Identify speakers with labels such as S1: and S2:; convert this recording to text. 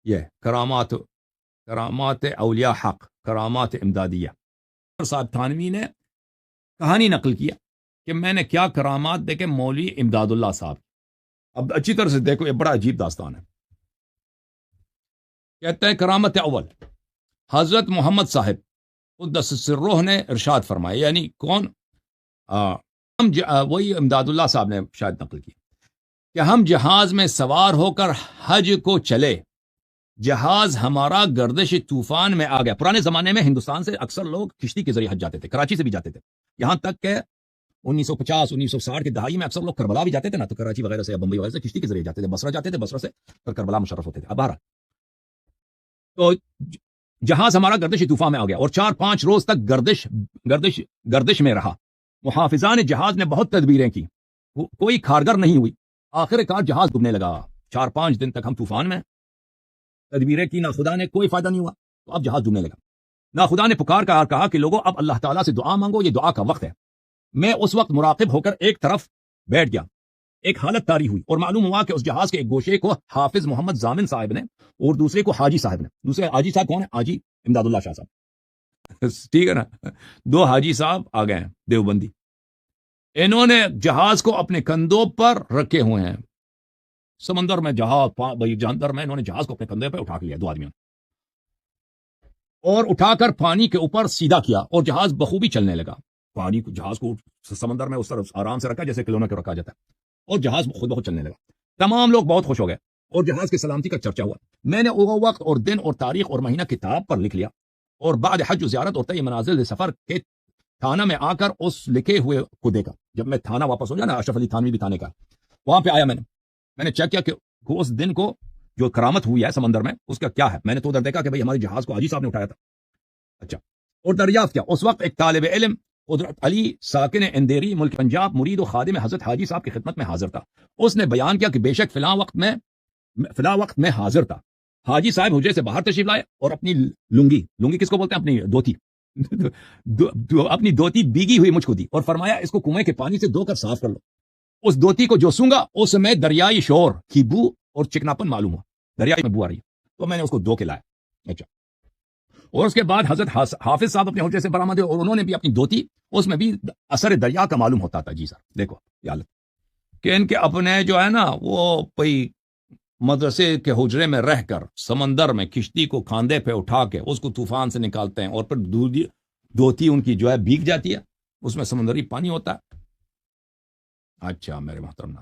S1: یہ کرامات اولیاء حق، کرامات امدادیہ۔ صاحب تھانوی نے کہانی نقل کیا کہ میں نے کیا کرامات دیکھے مولوی امداد اللہ صاحب۔ اب اچھی طرح سے دیکھو، یہ بڑا عجیب داستان ہے۔ کہتا ہے کرامت اول، حضرت محمد صاحب قدس سرہ نے ارشاد فرمایا، یعنی کون؟ وہی امداد اللہ صاحب نے شاید نقل کی کہ ہم جہاز میں سوار ہو کر حج کو چلے، جہاز ہمارا گردش طوفان میں آ گیا۔ پرانے زمانے میں ہندوستان سے اکثر لوگ کشتی کے ذریعے حج جاتے تھے، کراچی سے بھی جاتے تھے، یہاں تک کہ 1950 1960 کی دہائی میں اکثر لوگ کربلا بھی جاتے تھے نا، تو کراچی وغیرہ سے یا بمبئی وغیرہ سے کشتی کے ذریعے جاتے تھے، بصرہ جاتے تھے، بصرہ سے پھر کربلا مشرف ہوتے تھے۔ اب تو جہاز ہمارا گردش طوفان میں آ گیا اور 4-5 روز تک گردش میں رہا۔ محافظان جہاز نے بہت تدبیریں کی، کوئی کارگر نہیں ہوئی، آخر کار جہاز ڈوبنے لگا۔ 4-5 دن تک ہم طوفان میں تدبیریں کی، نہ خدا نے کوئی فائدہ نہیں ہوا، تو اب جہاز ڈوبنے لگا۔ نہ خدا نے پکار کر کہا کہ لوگوں اب اللہ تعالیٰ سے دعا مانگو، یہ دعا کا وقت ہے۔ میں اس وقت مراقب ہو کر ایک طرف بیٹھ گیا، ایک حالت طاری ہوئی اور معلوم ہوا کہ اس جہاز کے ایک گوشے کو حافظ محمد ضامن صاحب نے اور دوسرے کو حاجی صاحب نے۔ دوسرے حاجی صاحب کون ہے؟ حاجی امداد اللہ شاہ صاحب، ٹھیک ہے نا؟ 2 حاجی صاحب آ گئے ہیں دیوبندی، انہوں نے جہاز کو اپنے کندھوں پر رکھے ہوئے ہیں، سمندر میں جہاندر میں انہوں نے جہاز کو اپنے کندھے پہ اٹھا لیا 2 آدمیوں نے، اور اٹھا کر پانی کے اوپر سیدھا کیا اور جہاز بخوبی چلنے لگا۔ پانی کو جہاز کو سمندر میں اس طرح آرام سے رکھا جیسے کھلونے کو رکھا جاتا ہے، اور جہاز خود بخود چلنے لگا۔ تمام لوگ بہت خوش ہو گئے اور جہاز کی سلامتی کا چرچا ہوا۔ میں نے وہ وقت اور دن اور تاریخ اور مہینہ کتاب پر لکھ لیا، اور بعد حج و زیارت اور طے منازل سفر کے تھانہ میں آ کر اس لکھے ہوئے کو دیکھا۔ جب میں تھانہ واپس ہو گیا نا، اشرف علی تھانوی بھی تھانے کا، وہاں پہ آیا، میں نے چیک کیا کہ اس دن کو جو کرامت ہوئی ہے سمندر میں اس کا کیا ہے۔ میں نے تو ادھر دیکھا کہ بھئی ہمارے جہاز کو حاجی صاحب نے اٹھایا تھا۔ اچھا، اور دریافت کیا، اس وقت ایک طالب علم قدرت علی ساکن اندیری ملک پنجاب مرید و خادم حضرت حاجی صاحب کی خدمت میں حاضر تھا۔ اس نے بیان کیا کہ بے شک فلاں وقت میں حاضر تھا، حاجی صاحب حجرے سے باہر تشریف لائے اور اپنی لنگی کس کو بولتے ہیں؟ اپنی دھوتی اپنی دھوتی بھیگی ہوئی مجھ کو دی اور فرمایا اس کو کنویں کے پانی سے دھو کر صاف کر لو۔ اس دھوتی کو جو سونگا اس میں دریائی شور کی بو اور چکناپن معلوم ہوا، دریائی میں بو آ رہی ہے، تو میں نے اس کو دھو کے لایا۔ اچھا، اور اس کے بعد حضرت حافظ صاحب اپنے حجرے سے برآمد ہوئے اور انہوں نے بھی اپنی دھوتی، اس میں بھی اثر دریا کا معلوم ہوتا تھا۔ جی سر، دیکھو یہ حالت کہ ان کے اپنے جو ہے نا وہ کوئی مدرسے کے حجرے میں رہ کر سمندر میں کشتی کو کاندھے پہ اٹھا کے اس کو طوفان سے نکالتے ہیں، اور پھر دھوتی ان کی جو ہے بھیگ جاتی ہے، اس میں سمندری پانی ہوتا ہے۔ اچھا میرے محترم